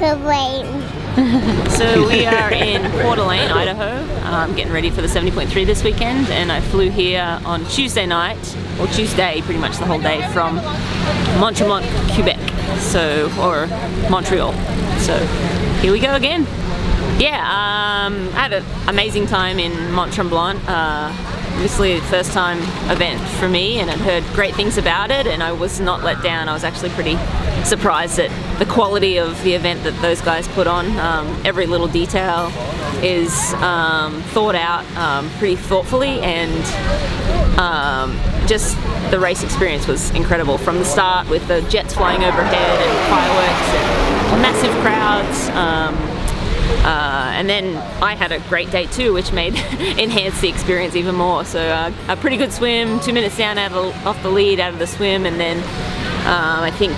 could rain. So we are in Coeur Idaho, getting ready for the 70.3 this weekend, and I flew here on Tuesday night, or Tuesday pretty much the whole day, from Montreal, Quebec, or Montreal. So here we go again. Yeah, I had an amazing time in Mont-Tremblant. Obviously the first time event for me, and I'd heard great things about it, and I was not let down. I was actually pretty surprised at the quality of the event that those guys put on. Every little detail is thought out pretty thoughtfully, and just the race experience was incredible from the start, with the jets flying overhead and fireworks and massive crowds. And then I had a great day too, which made enhance the experience even more. So a pretty good swim, 2 minutes down off the lead out of the swim, and then I think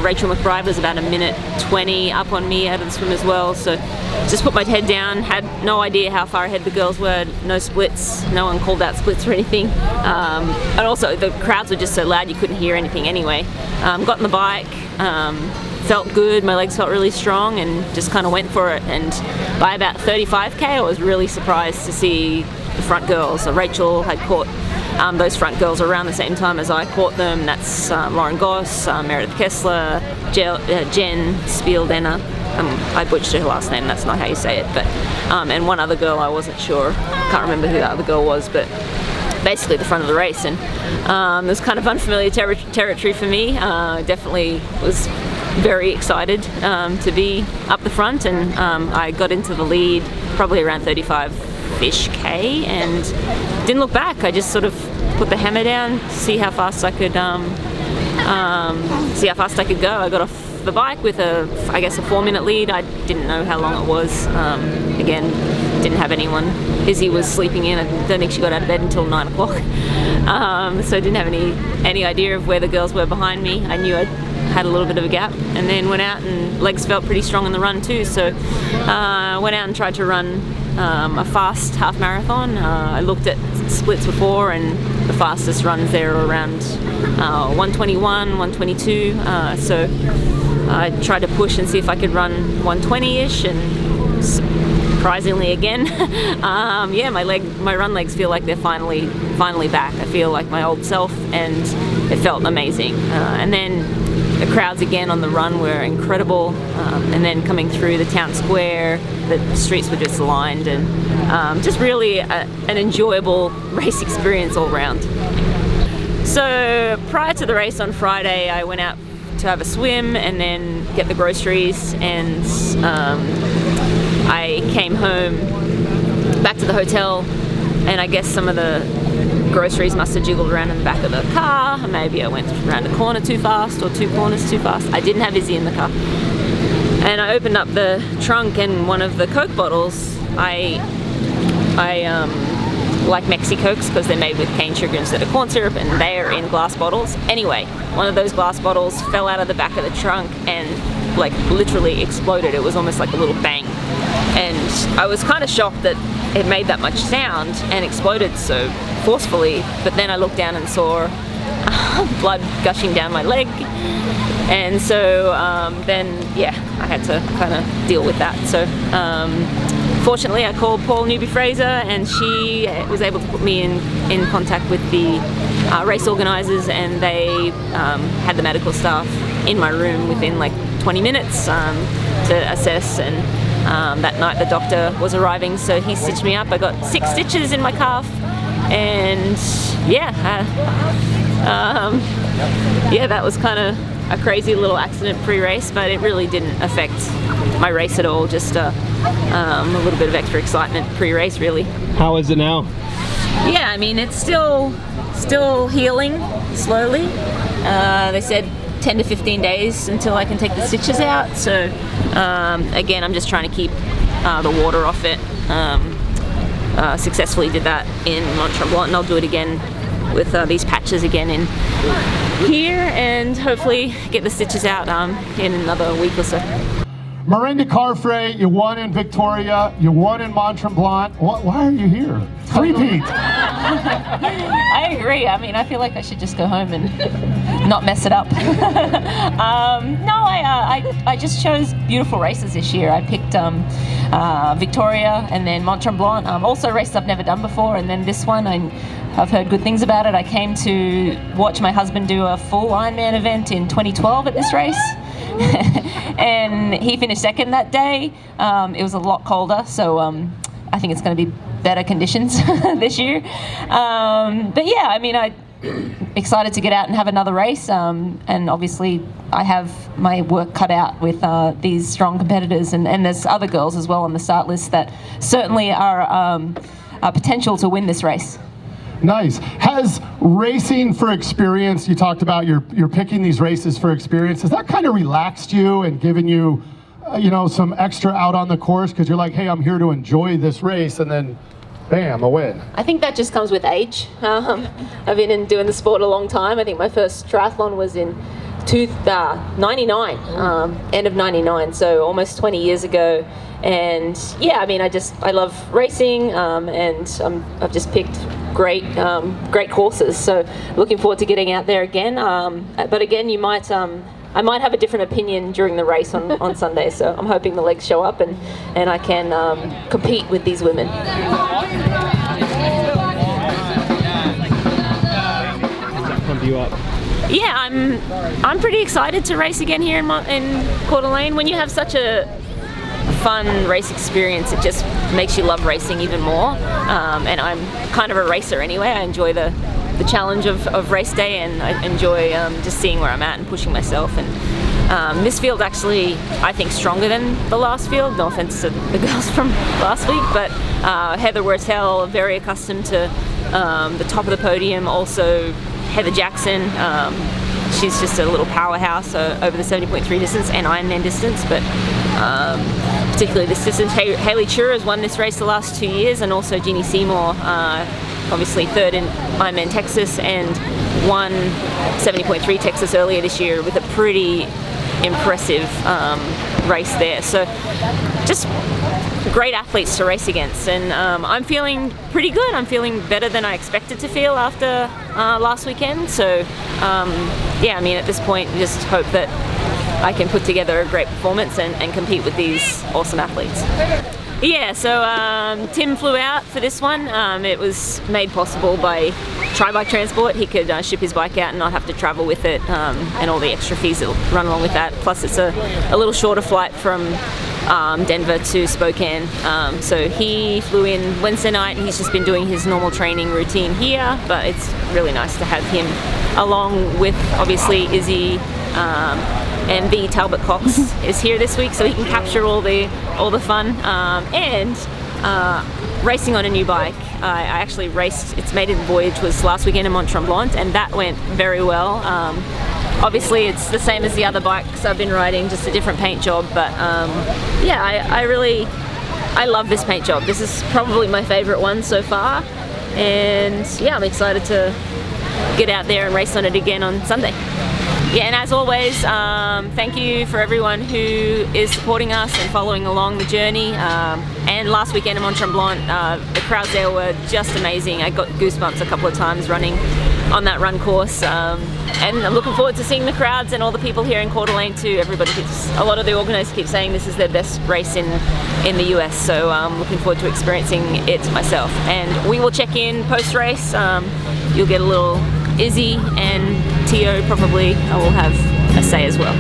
Rachel McBride was about 1:20 up on me out of the swim as well. So just put my head down, had no idea how far ahead the girls were, no splits, no one called out splits or anything. And also the crowds were just so loud you couldn't hear anything anyway. Got on the bike, felt good, my legs felt really strong, and just kind of went for it. And by about 35k I was really surprised to see the front girls. So Rachel had caught those front girls around the same time as I caught them. That's Lauren Goss, Meredith Kessler, Jen Spieldenner. I butchered her last name, that's not how you say it, but and one other girl I wasn't sure, can't remember who that other girl was, but basically the front of the race. And it was kind of unfamiliar territory for me. Definitely was very excited to be up the front, and I got into the lead probably around 35-ish K and didn't look back. I just sort of put the hammer down, see how fast I could go. I got off the bike with I guess a 4-minute lead. I didn't know how long it was. Again, didn't have anyone. Izzy was sleeping in. I don't think she got out of bed until 9 o'clock. So I didn't have any idea of where the girls were behind me. I knew I had a little bit of a gap, and then went out, and legs felt pretty strong in the run too. So went out and tried to run a fast half marathon. I looked at splits before, and the fastest runs there are around 121, 122. So I tried to push and see if I could run 120-ish, and surprisingly again, yeah, my run legs feel like they're finally back. I feel like my old self, and it felt amazing. And then the crowds again on the run were incredible, and then coming through the town square, the streets were just lined, and just really an enjoyable race experience all round. So prior to the race on Friday, I went out to have a swim and then get the groceries, and I came home back to the hotel, and I guess some of the groceries must have jiggled around in the back of the car. Maybe I went around a corner too fast, or 2 corners too fast. I didn't have Izzy in the car, and I opened up the trunk, and one of the Coke bottles, I like Mexi Cokes because they're made with cane sugar instead of corn syrup, and they're in glass bottles. Anyway, one of those glass bottles fell out of the back of the trunk and like literally exploded. It was almost like a little bang, and I was kind of shocked that it made that much sound and exploded so forcefully. But then I looked down and saw blood gushing down my leg, and so then yeah, I had to kind of deal with that. So fortunately I called Paul Newby-Fraser, and she was able to put me in contact with the race organizers, and they had the medical staff in my room within like 20 minutes to assess. And that night the doctor was arriving, so he stitched me up. I got 6 stitches in my calf, and yeah, that was kind of a crazy little accident pre-race, but it really didn't affect my race at all. Just a little bit of extra excitement pre-race, really. How is it now? Yeah, I mean, it's still healing slowly. They said 10 to 15 days until I can take the stitches out. So again, I'm just trying to keep the water off it. Successfully did that in Mont-Tremblant, and I'll do it again with these patches again in here, and hopefully get the stitches out in another week or so. Miranda Carfrae, you won in Victoria, you won in Mont-Tremblant. Why are you here? Three-peat. I agree. I mean, I feel like I should just go home and not mess it up. No, I just chose beautiful races this year. I picked Victoria and then Mont Tremblant. Also races I've never done before, and then this one I've heard good things about it. I came to watch my husband do a full Ironman event in 2012 at this race. And he finished second that day. It was a lot colder, so I think it's going to be better conditions this year. But yeah, I mean, I'm excited to get out and have another race. And obviously, I have my work cut out with these strong competitors, and there's other girls as well on the start list that certainly are a potential to win this race. Nice. Has racing for experience, you talked about you're picking these races for experience, has that kind of relaxed you and given you, some extra out on the course because you're like, hey, I'm here to enjoy this race, and then bam, a win? I think that just comes with age. I've been doing the sport a long time. I think my first triathlon was in 99, end of 99, so almost 20 years ago. And yeah, I mean, I love racing, and I've just picked great courses. So looking forward to getting out there again. But again, I might have a different opinion during the race on Sunday. So I'm hoping the legs show up and I can compete with these women. Pump you up. Yeah, I'm pretty excited to race again here in Coeur d'Alene. When you have such a fun race experience, it just makes you love racing even more. And I'm kind of a racer anyway. I enjoy the challenge of race day, and I enjoy just seeing where I'm at and pushing myself. And this field actually, I think, stronger than the last field. No offense to the girls from last week, but Heather Wertel, very accustomed to the top of the podium. Also Heather Jackson, she's just a little powerhouse over the 70.3 distance and Ironman distance, but particularly this distance. Haley Chur has won this race the last 2 years, and also Jeannie Seymour, obviously third in Ironman Texas and won 70.3 Texas earlier this year with a pretty impressive race there. So just great athletes to race against, and I'm feeling pretty good. I'm feeling better than I expected to feel after last weekend. So yeah, I mean, at this point, just hope that I can put together a great performance and compete with these awesome athletes. Yeah, so Tim flew out for this one. It was made possible by Tri-Bike Transport. He could ship his bike out and not have to travel with it, and all the extra fees that run along with that. Plus it's a little shorter flight from Denver to Spokane. So he flew in Wednesday night, and he's just been doing his normal training routine here, but it's really nice to have him along with, obviously, Izzy, and the Talbot Cox is here this week, so he can capture all the fun, and racing on a new bike. I actually raced, its maiden voyage was last weekend in Mont Tremblant, and that went very well. Obviously it's the same as the other bikes I've been riding, just a different paint job, but yeah, I love this paint job. This is probably my favorite one so far, and yeah, I'm excited to get out there and race on it again on Sunday. Yeah, and as always, thank you for everyone who is supporting us and following along the journey. And last weekend in Mont Tremblant, the crowds there were just amazing. I got goosebumps a couple of times running on that run course. And I'm looking forward to seeing the crowds and all the people here in Coeur d'Alene too. A lot of the organisers keep saying this is their best race in the US, so I'm looking forward to experiencing it myself. And we will check in post-race. You'll get a little Izzy and Tio probably will have a say as well.